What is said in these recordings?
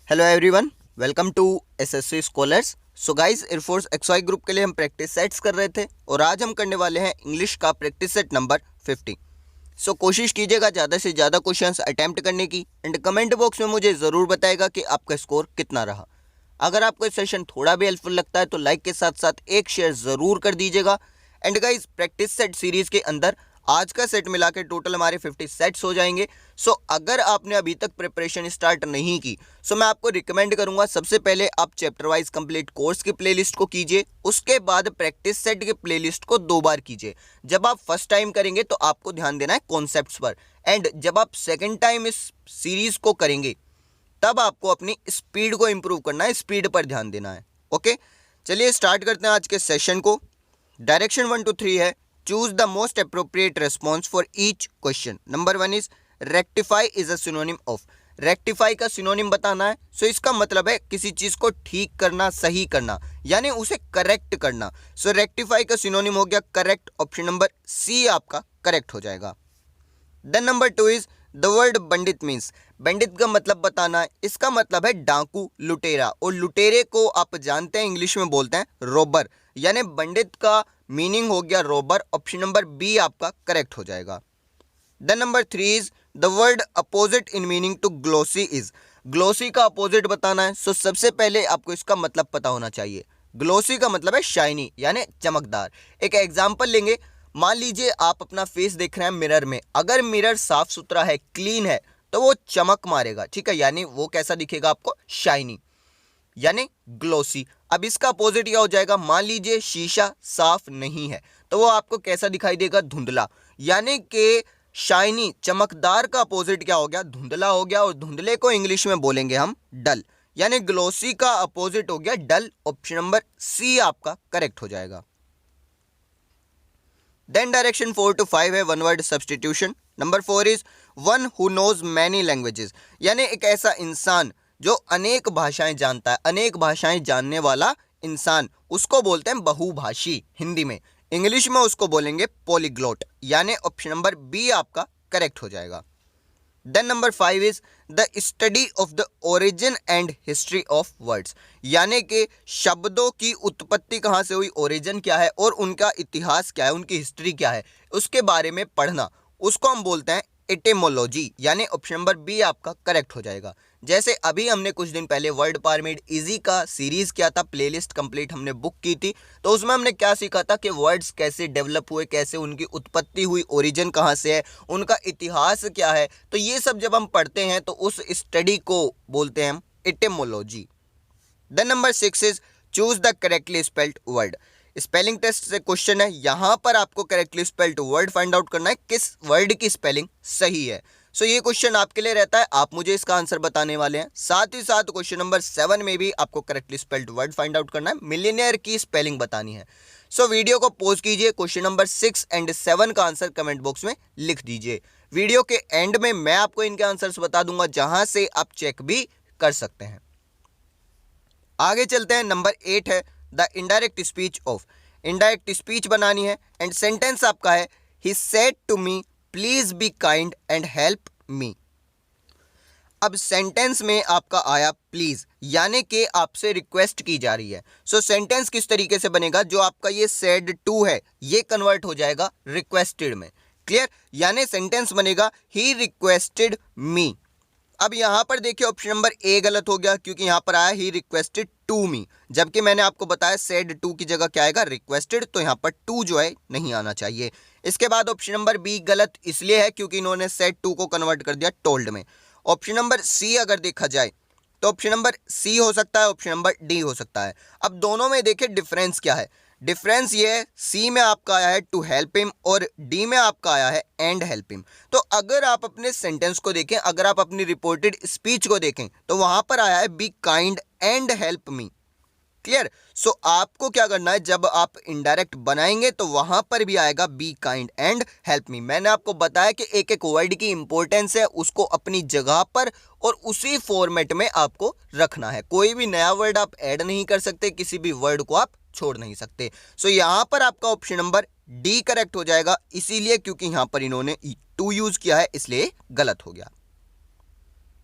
Hello everyone, welcome to SSC scholars. So guys, air force XY group के लिए हम practice sets कर रहे थे और आज हम करने वाले हैं इंग्लिश का प्रैक्टिस सेट नंबर 50। सो कोशिश कीजिएगा ज़्यादा से ज़्यादा क्वेश्चंस अटैम्प्ट करने की एंड कमेंट बॉक्स में मुझे ज़रूर बताएगा कि आपका स्कोर कितना रहा। अगर आपको ये सेशन थोड़ा भी हेल्पफुल लगता है तो लाइक के साथ साथ एक शेयर ज़रूर कर दीजिएगा। And guys, practice set series के अंदर आज का सेट मिला के टोटल हमारे 50 सेट्स हो जाएंगे। सो अगर आपने अभी तक प्रिपरेशन स्टार्ट नहीं की सो मैं आपको रिकमेंड करूंगा, सबसे पहले आप चैप्टर वाइज कंप्लीट कोर्स की प्लेलिस्ट को कीजिए, उसके बाद प्रैक्टिस सेट की प्लेलिस्ट को 2 बार कीजिए। जब आप फर्स्ट टाइम करेंगे तो आपको ध्यान देना है कॉन्सेप्ट्स पर, एंड जब आप सेकेंड टाइम इस सीरीज को करेंगे तब आपको अपनी स्पीड को इंप्रूव करना है, स्पीड पर ध्यान देना है। ओके, चलिए स्टार्ट करते हैं आज के सेशन को। डायरेक्शन 1 to 3 है, choose the most appropriate response for each question. Number 1 is rectify is a synonym of. Rectify का सिनोनिम बताना है। सो इसका मतलब है किसी चीज को ठीक करना, सही करना, यानी उसे करेक्ट करना। सो रेक्टिफाई का सिनोनिम हो गया करेक्ट। ऑप्शन नंबर सी आपका करेक्ट हो जाएगा। Then number 2 is the word pandit means. Pandit का मतलब बताना है। इसका मतलब है डाकू, लुटेरा, और लुटेरे को आप जानते हैं इंग्लिश में बोलते हैं रोबर, यानी पंडित का मीनिंग हो गया रोबर। ऑप्शन नंबर बी आपका करेक्ट हो जाएगा। Then number 3 is the word opposite in meaning to glossy is. Glossy का अपोजिट बताना है। सो सबसे पहले आपको इसका मतलब पता होना चाहिए। ग्लोसी का मतलब है शाइनी, यानी चमकदार। एक एग्जांपल लेंगे, मान लीजिए आप अपना फेस देख रहे हैं मिरर में, अगर मिरर साफ सुथरा है, क्लीन है, तो वो चमक मारेगा, ठीक है, यानी वो कैसा दिखेगा आपको, शाइनी, यानी ग्लोसी। अब इसका अपोजिट क्या हो जाएगा, मान लीजिए शीशा साफ नहीं है तो वो आपको कैसा दिखाई देगा, धुंधला, यानी कि शाइनी चमकदार का अपोजिट क्या हो गया, धुंधला हो गया, और धुंधले को इंग्लिश में बोलेंगे हम डल, यानी ग्लोसी का अपोजिट हो गया डल। ऑप्शन नंबर सी आपका करेक्ट हो जाएगा। देन डायरेक्शन 4 to 5 है one word substitution. Number 4 is one who knows many languages, यानी एक ऐसा इंसान जो अनेक भाषाएं जानता है, अनेक भाषाएं जानने वाला इंसान, उसको बोलते हैं बहुभाषी हिंदी में। इंग्लिश में उसको बोलेंगे पॉलीग्लोट, यानी ऑप्शन नंबर बी आपका करेक्ट हो जाएगा। Then number 5 is the study of the origin and history of words, यानी कि शब्दों की उत्पत्ति कहाँ से हुई, ओरिजिन क्या है और उनका इतिहास क्या है, उनकी हिस्ट्री क्या है, उसके बारे में पढ़ना, उसको हम बोलते हैं एटिमोलॉजी, यानी ऑप्शन नंबर बी आपका करेक्ट हो जाएगा। जैसे अभी हमने कुछ दिन पहले वर्ड पारमिड इजी का सीरीज किया था, प्लेलिस्ट कंप्लीट हमने बुक की थी, तो उसमें हमने क्या सीखा था कि वर्ड्स कैसे डेवलप हुए, कैसे उनकी उत्पत्ति हुई, ओरिजिन कहाँ से है, उनका इतिहास क्या है। तो ये सब जब हम पढ़ते हैं तो उस स्टडी को बोलते हैं हम etymology. Then number 6 is choose the correctly spelled word. Spelling test से क्वेश्चन है, यहां पर आपको correctly spelled word find out करना है, किस वर्ड की स्पेलिंग सही है। सो ये क्वेश्चन आपके लिए रहता है, आप मुझे इसका आंसर बताने वाले हैं। साथ ही साथ क्वेश्चन नंबर 7 में भी आपको correctly spelled word find out करना है, मिलियनेयर की स्पेलिंग बतानी है। सो वीडियो को पॉज कीजिए, क्वेश्चन नंबर 6 एंड 7 का आंसर कमेंट बॉक्स में लिख दीजिए। वीडियो के एंड में मैं आपको इनके आंसर्स बता दूंगा, जहां से आप चेक भी कर सकते हैं। आगे चलते हैं, नंबर 8 है the indirect speech of. Indirect speech बनानी है एंड सेंटेंस आपका है he said to me please be kind and help me. अब सेंटेंस में आपका आया प्लीज, यानी कि आपसे रिक्वेस्ट की जा रही है। सो सेंटेंस किस तरीके से बनेगा, जो आपका ये सेड टू है ये कन्वर्ट हो जाएगा रिक्वेस्टेड में। क्लियर, यानी सेंटेंस बनेगा ही रिक्वेस्टेड मी। अब यहां पर देखिए ऑप्शन नंबर ए गलत हो गया, क्योंकि यहां पर आया ही रिक्वेस्टेड टू मी, जबकि मैंने आपको बताया सेड टू की जगह क्या आएगा, रिक्वेस्टेड, तो यहां पर टू जो है नहीं आना चाहिए। इसके बाद ऑप्शन नंबर बी गलत इसलिए है क्योंकि इन्होंने सेड टू को कन्वर्ट कर दिया टोल्ड में। ऑप्शन नंबर सी अगर देखा जाए तो ऑप्शन नंबर सी हो सकता है, ऑप्शन नंबर डी हो सकता है। अब दोनों में देखिए डिफरेंस क्या है, डिफरेंस ये है सी में आपका आया है टू हेल्प हिम और डी में आपका आया है एंड हेल्प हिम। तो अगर आप अपने सेंटेंस को देखें, अगर आप अपनी रिपोर्टेड स्पीच को देखें तो वहां पर आया है be kind and help me. Clear, so आपको क्या करना है, जब आप इनडायरेक्ट बनाएंगे तो वहां पर भी आएगा बी काइंड एंड हेल्प मी। मैंने आपको बताया कि एक एक वर्ड की इंपॉर्टेंस है, उसको अपनी जगह पर और उसी फॉर्मेट में आपको रखना है। कोई भी नया वर्ड आप ऐड नहीं कर सकते, किसी भी वर्ड को आप छोड़ नहीं सकते। सो यहां पर आपका ऑप्शन नंबर डी करेक्ट हो जाएगा, इसीलिए क्योंकि यहां पर इन्होंने टू यूज किया है, इसलिए गलत हो गया।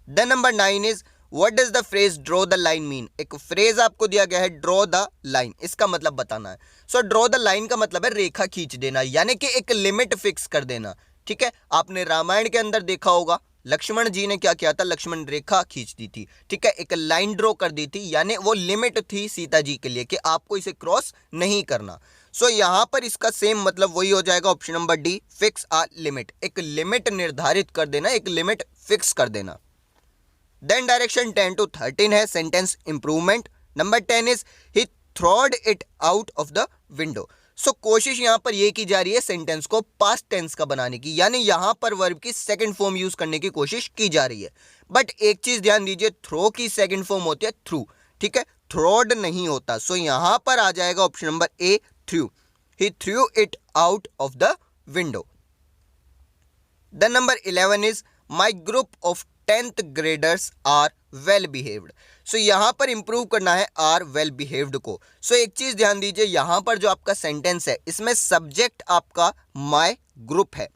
Then number 9 is what does the phrase draw the line mean? एक फ्रेज आपको दिया गया है ड्रॉ द लाइन, इसका मतलब बताना है। सो ड्रॉ द लाइन का मतलब है रेखा खींच देना, यानी कि एक लिमिट फिक्स कर देना। ठीक है, आपने रामायण के अंदर देखा होगा लक्ष्मण जी ने क्या किया था, लक्ष्मण रेखा खींच दी थी। ठीक है, एक लाइन ड्रॉ कर दी थी, यानी वो लिमिट थी सीता जी के लिए कि आपको इसे क्रॉस नहीं करना। सो यहां पर इसका सेम मतलब वही हो जाएगा, option number D, fix a limit, एक लिमिट निर्धारित कर देना, एक लिमिट फिक्स कर देना। देन डायरेक्शन 10 to 13 है sentence improvement. Number 10 is he throwed it out of the window. So कोशिश यहां पर यह की जा रही है सेंटेंस को पास्ट टेंस का बनाने की, यानी यहां पर वर्ब की सेकंड फॉर्म यूज करने की कोशिश की जा रही है। बट एक चीज ध्यान दीजिए, थ्रो की सेकंड फॉर्म होती है थ्रू। ठीक है, थ्रोड नहीं होता। सो यहां पर आ जाएगा option number A, through. He through it out of the window. Then number 11 is my group of 10th graders are well behaved. So यहाँ पर improve करना है are well behaved को। So एक चीज ध्यान दीजिए, यहाँ पर जो आपका सेंटेंस है इसमें सब्जेक्ट आपका my group है,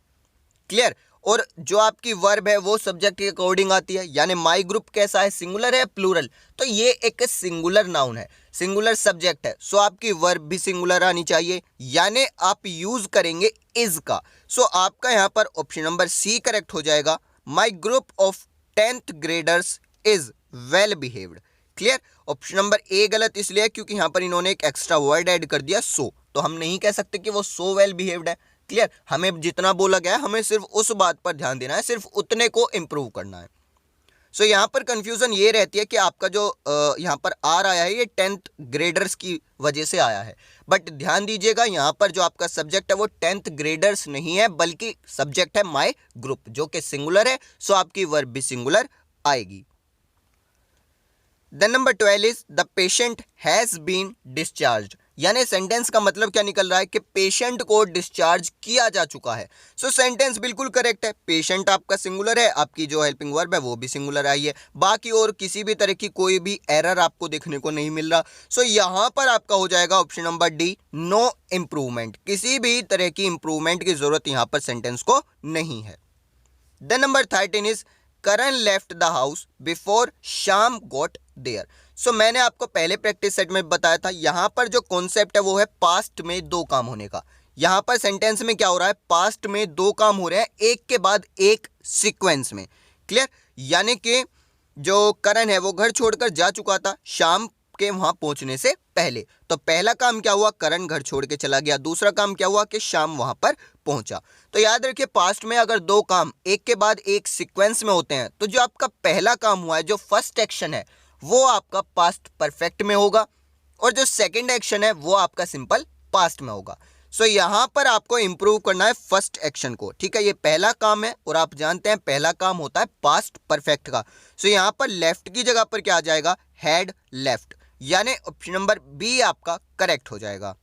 क्लियर, और जो आपकी वर्ब है वो सब्जेक्ट के अकॉर्डिंग आती है। यानी माई ग्रुप कैसा है, सिंगुलर है प्लूरल, तो ये एक सिंगुलर नाउन है, सिंगुलर सब्जेक्ट है। सो आपकी वर्ब भी सिंगुलर आनी चाहिए, यानी आप यूज करेंगे इज का। सो आपका यहाँ पर ऑप्शन नंबर सी करेक्ट हो जाएगा, my group of 10th graders is well behaved. Clear, option number A गलत इसलिए क्योंकि यहाँ पर इन्होंने एक एक्स्ट्रा वर्ड ऐड कर दिया सो, तो हम नहीं कह सकते कि वो सो वेल बिहेव्ड है। क्लियर, हमें जितना बोला गया है हमें सिर्फ उस बात पर ध्यान देना है, सिर्फ उतने को इंप्रूव करना है। सो यहाँ पर कंफ्यूजन ये रहती है कि आपका जो यहाँ पर आर आया है ये 10th ग्रेडर्स की वजह से आया है, बट ध्यान दीजिएगा यहाँ पर जो आपका सब्जेक्ट है वो 10th ग्रेडर्स नहीं है, बल्कि सब्जेक्ट है माई ग्रुप जो कि सिंगुलर है। सो आपकी वर्ब भी सिंगुलर आएगी। Then number 12 is the patient has been discharged, यानी सेंटेंस का मतलब क्या निकल रहा है कि पेशेंट को डिस्चार्ज किया जा चुका है। सो सेंटेंस बिल्कुल करेक्ट है, पेशेंट आपका सिंगुलर है, आपकी जो हेल्पिंग वर्ब है वो भी सिंगुलर आई है, बाकी और किसी भी तरह की कोई भी एरर आपको देखने को नहीं मिल रहा। सो यहाँ पर आपका हो जाएगा option number D, no improvement, किसी भी तरह की इंप्रूवमेंट की जरूरत यहाँ पर सेंटेंस को नहीं है। Then number 13 is Karan left the house before Shyam got there. So मैंने आपको पहले प्रैक्टिस सेट में बताया था, यहां पर जो कॉन्सेप्ट है वो है पास्ट में दो काम होने का। यहां पर सेंटेंस में क्या हो रहा है, पास्ट में दो काम हो रहे हैं एक के बाद एक सीक्वेंस में। क्लियर, यानी कि जो करण है वो घर छोड़कर जा चुका था शाम के वहां पहुंचने से पहले। तो पहला काम क्या हुआ, करण घर छोड़ के चला गया, दूसरा काम क्या हुआ कि शाम वहां पर पहुंचा। तो याद रखिए पास्ट में अगर दो काम एक के बाद एक सीक्वेंस में होते हैं तो जो आपका पहला काम हुआ है, जो फर्स्ट एक्शन है वो आपका पास्ट परफेक्ट में होगा, और जो सेकंड एक्शन है वो आपका सिंपल पास्ट में होगा। सो यहां पर आपको इंप्रूव करना है फर्स्ट एक्शन को। ठीक है, ये पहला काम है और आप जानते हैं पहला काम होता है पास्ट परफेक्ट का। सो यहां पर लेफ्ट की जगह पर क्या आ जाएगा, हैड लेफ्ट, यानी ऑप्शन नंबर बी आपका करेक्ट हो जाएगा।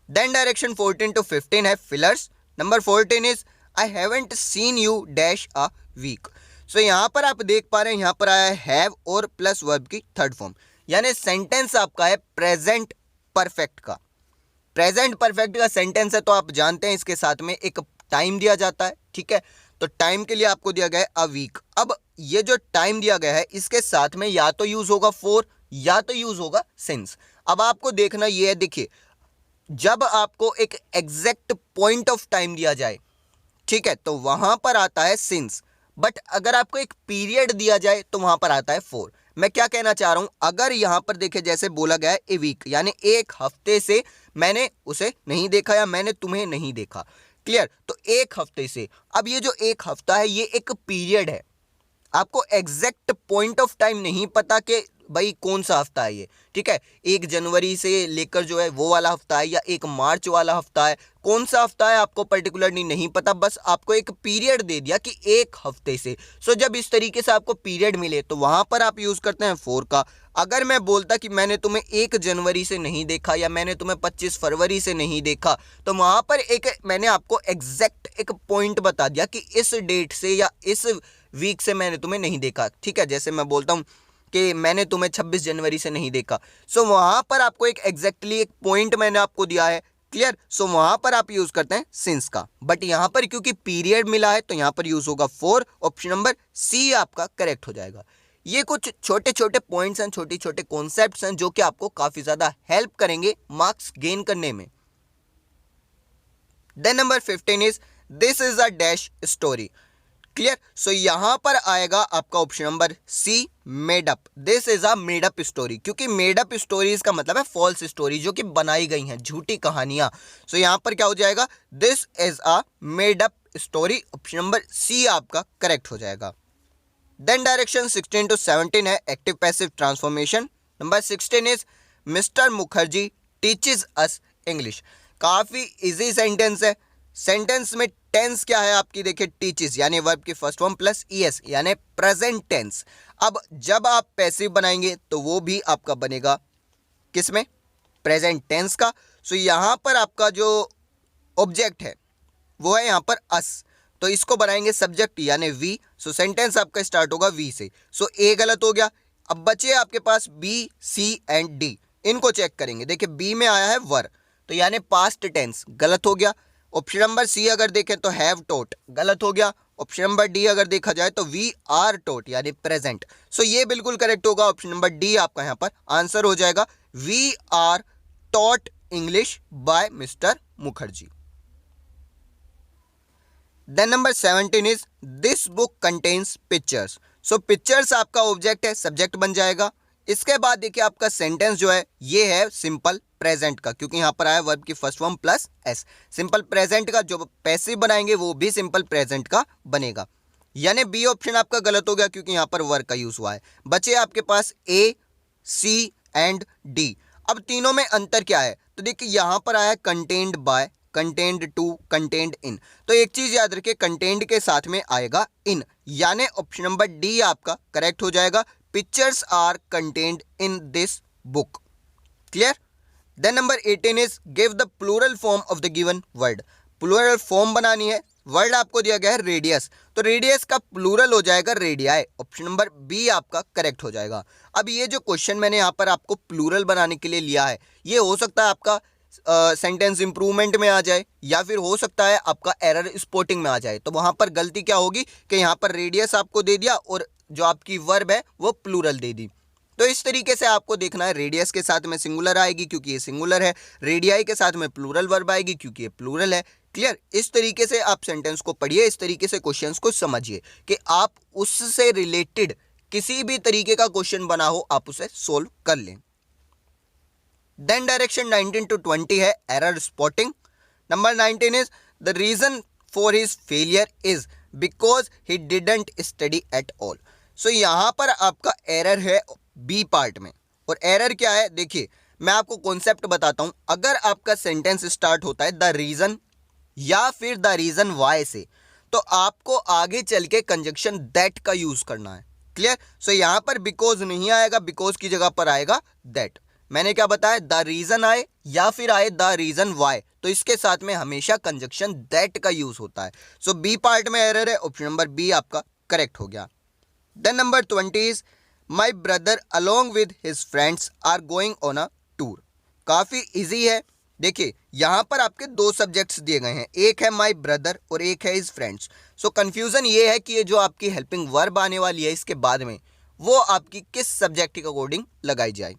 देन डायरेक्शन 14 to 15 है fillers. Number 14 is I haven't seen you dash a week. So यहां पर आप देख पा रहे हैं, यहां पर आया है हैव और प्लस वर्ब की थर्ड फॉर्म, यानी सेंटेंस आपका है प्रेजेंट परफेक्ट का। प्रेजेंट परफेक्ट का सेंटेंस है तो आप जानते हैं इसके साथ में एक टाइम दिया जाता है। ठीक है, तो टाइम के लिए आपको दिया गया है अ वीक। अब ये जो टाइम दिया गया है इसके साथ में या तो यूज होगा फॉर या तो यूज होगा सिंस। अब आपको देखना ये है, देखिए जब आपको एक एग्जैक्ट पॉइंट ऑफ टाइम दिया जाए, ठीक है, तो वहां पर आता है सिंस, बट अगर आपको एक पीरियड दिया जाए तो वहां पर आता है फॉर। मैं क्या कहना चाह रहा हूं, अगर यहां पर देखे जैसे बोला गया है ए वीक, यानी एक हफ्ते से मैंने उसे नहीं देखा या मैंने तुम्हें नहीं देखा। क्लियर, तो एक हफ्ते से, अब ये जो एक हफ्ता है ये एक पीरियड है, आपको एग्जैक्ट पॉइंट ऑफ टाइम नहीं पता कि भाई कौन सा हफ्ता है ये। ठीक है, 1 जनवरी से लेकर जो है वो वाला हफ्ता है या 1 मार्च वाला हफ्ता है, कौन सा हफ्ता है आपको पर्टिकुलरली नहीं पता, बस आपको एक पीरियड दे दिया कि एक हफ्ते से। सो जब इस तरीके से आपको पीरियड मिले तो वहां पर आप यूज करते हैं फॉर का। अगर मैं बोलता कि मैंने तुम्हें 1 जनवरी से नहीं देखा या मैंने तुम्हें 25 फरवरी से नहीं देखा, तो वहां पर एक मैंने आपको एग्जैक्ट एक पॉइंट बता दिया कि इस डेट से या इस वीक से मैंने तुम्हें नहीं देखा। ठीक है, जैसे मैं बोलता हूँ कि मैंने तुम्हें 26 जनवरी से नहीं देखा, सो वहां पर आपको एक एग्जैक्टली एक पॉइंट मैंने आपको दिया है। क्लियर, सो वहां पर आप यूज करते हैं सिंस का, बट यहां पर क्योंकि पीरियड मिला है तो यहां पर यूज होगा फॉर। ऑप्शन नंबर सी आपका करेक्ट हो जाएगा। ये कुछ छोटे छोटे पॉइंट्स हैं, छोटे छोटे कॉन्सेप्ट्स हैं जो कि आपको काफी ज्यादा हेल्प करेंगे मार्क्स गेन करने में। Then number 15 is this is a dash story. Clear. So यहां पर आएगा आपका option number C, made up. This is a made up story, क्योंकि मेड अप स्टोरीज का मतलब है फॉल्स स्टोरी, जो कि बनाई गई हैं, झूठी कहानियां। सो यहां पर क्या हो जाएगा, this is a made up story. Option number C आपका करेक्ट हो जाएगा। देन डायरेक्शन 16 to 17 है active passive transformation. Number 16 is mister Mukherjee teaches us English. काफी इजी सेंटेंस है। सेंटेंस में टेंस क्या है आपकी, देखिए टीचेस यानी वर्ब की फर्स्ट फॉर्म प्लस ईएस यानी प्रेजेंट टेंस। अब जब आप पैसिव बनाएंगे तो वो भी आपका बनेगा किसमें, प्रेजेंट टेंस का। सो यहां पर आपका जो ऑब्जेक्ट है वो है यहां पर अस, तो इसको बनाएंगे सब्जेक्ट यानी वी। सो सेंटेंस आपका स्टार्ट होगा वी से। सो ए गलत हो गया। अब बचे आपके पास बी, सी एंड डी। इनको चेक करेंगे। देखिए बी में आया है वर, तो यानी पास्ट टेंस, गलत हो गया। ऑप्शन नंबर सी अगर देखें तो हैव टॉट, गलत हो गया। ऑप्शन नंबर डी अगर देखा जाए तो वी आर टॉट यानी प्रेजेंट। सो ये बिल्कुल करेक्ट होगा। ऑप्शन नंबर डी आपका यहाँ पर आंसर हो जाएगा। We are taught English by mister Mukherjee. Then number 17 is this book contains pictures. So pictures आपका ऑब्जेक्ट है, सब्जेक्ट बन जाएगा। इसके बाद देखिए आपका सेंटेंस जो है ये है सिंपल प्रेजेंट का, क्योंकि यहां पर आया वर्ब की first form plus S. Simple present का जो पैसिव बनाएंगे वो भी सिंपल प्रेजेंट का बनेगा, यानी बी ऑप्शन आपका गलत हो गया क्योंकि यहां पर वर्ब का यूज हुआ है। बचे आपके पास ए, सी एंड डी। अब तीनों में अंतर क्या है, तो देखिए यहां पर आया contained by, contained to, contained in. तो एक चीज याद रखिए, कंटेन्ड के साथ में आएगा इन, यानी ऑप्शन नंबर डी आपका करेक्ट हो जाएगा। Pictures are contained in this book. Clear. Then number 18 is give the plural form of the given word. Plural form बनानी है। वर्ड आपको दिया गया है रेडियस, तो रेडियस का प्लूरल हो जाएगा रेडियाई। ऑप्शन नंबर बी आपका करेक्ट हो जाएगा। अब ये जो क्वेश्चन मैंने यहाँ पर आपको प्लूरल बनाने के लिए लिया है, ये हो सकता है आपका सेंटेंस इंप्रूवमेंट में आ जाए, या फिर हो सकता है आपका एरर स्पॉटिंग में आ जाए। तो वहां पर गलती क्या होगी कि यहाँ पर रेडियस आपको दे दिया और जो आपकी वर्ब है वो प्लूरल दे दी। तो इस तरीके से आपको देखना है, रेडियस के साथ में सिंगुलर आएगी क्योंकि ये सिंगुलर है, रेडियाई के साथ में प्लूरल वर्ब आएगी क्योंकि ये प्लूरल है। क्लियर। इस तरीके से आप सेंटेंस को पढ़िए, इस तरीके से क्वेश्चंस को समझिए कि आप उससे रिलेटेड किसी भी तरीके का क्वेश्चन बना हो आप उसे सोल्व कर लें। देन डायरेक्शन 19 to 20 है error spotting. Number 19 is the reason for his failure is because he didn't study at all. So यहां पर आपका एरर है बी पार्ट में, और एरर क्या है देखिए मैं आपको कॉन्सेप्ट बताता हूं। अगर आपका सेंटेंस स्टार्ट होता है द रीजन या फिर द रीजन वाई से, तो आपको आगे चल के कंजक्शन दैट का यूज करना है। क्लियर। सो यहां पर बिकॉज नहीं आएगा, बिकॉज की जगह पर आएगा दैट। मैंने क्या बताया, द रीजन आए या फिर आए द रीजन वाई, तो इसके साथ में हमेशा कंजक्शन दैट का यूज होता है। सो बी पार्ट में एरर है, ऑप्शन नंबर बी आपका करेक्ट हो गया। Then number 20 is my brother along with his friends are going on a tour. काफी इजी है। देखिए यहां पर आपके दो सब्जेक्ट्स दिए गए हैं, एक है माई ब्रदर और एक है हिज फ्रेंड्स। सो कंफ्यूजन ये है कि ये जो आपकी हेल्पिंग वर्ब आने वाली है इसके बाद में, वो आपकी किस सब्जेक्ट के अकॉर्डिंग लगाई जाए।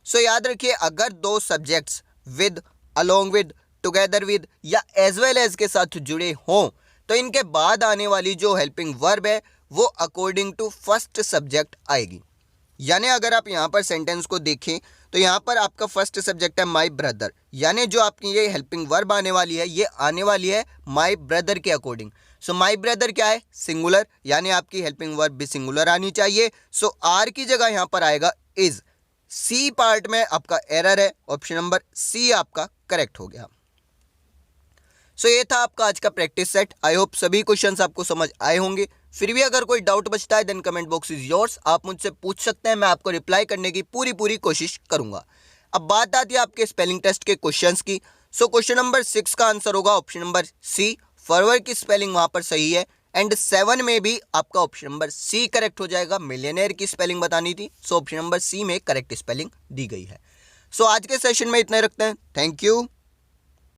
सो याद रखिए, अगर दो subjects with, along with, together with या एज वेल एज के साथ जुड़े हों तो इनके बाद आने वाली जो हेल्पिंग वर्ब है वो अकॉर्डिंग टू फर्स्ट सब्जेक्ट आएगी। यानी अगर आप यहाँ पर सेंटेंस को देखें तो यहाँ पर आपका फर्स्ट सब्जेक्ट है माई ब्रदर, यानी जो आपकी ये हेल्पिंग वर्ब आने वाली है ये आने वाली है माई ब्रदर के अकॉर्डिंग। सो माई ब्रदर क्या है, सिंगुलर, यानी आपकी हेल्पिंग वर्ब भी सिंगुलर आनी चाहिए। सो आर की जगह यहाँ पर आएगा इज। सी पार्ट में आपका एरर है, ऑप्शन नंबर सी आपका करेक्ट हो गया। सो ये था आपका आज का प्रैक्टिस सेट। आई होप सभी क्वेश्चंस आपको समझ आए होंगे। फिर भी अगर कोई डाउट बचता है then comment box is yours, आप मुझसे पूछ सकते हैं, मैं आपको रिप्लाई करने की पूरी कोशिश करूंगा। अब बात आती है आपके स्पेलिंग टेस्ट के क्वेश्चंस की। सो क्वेश्चन नंबर 6 का आंसर होगा ऑप्शन नंबर सी, फॉरवर्ड की स्पेलिंग वहां पर सही है। एंड 7 में भी आपका ऑप्शन नंबर सी करेक्ट हो जाएगा, मिलियनेयर की स्पेलिंग बतानी थी, सो ऑप्शन नंबर सी में करेक्ट स्पेलिंग दी गई है। सो आज के सेशन में इतना रखते हैं। Thank you.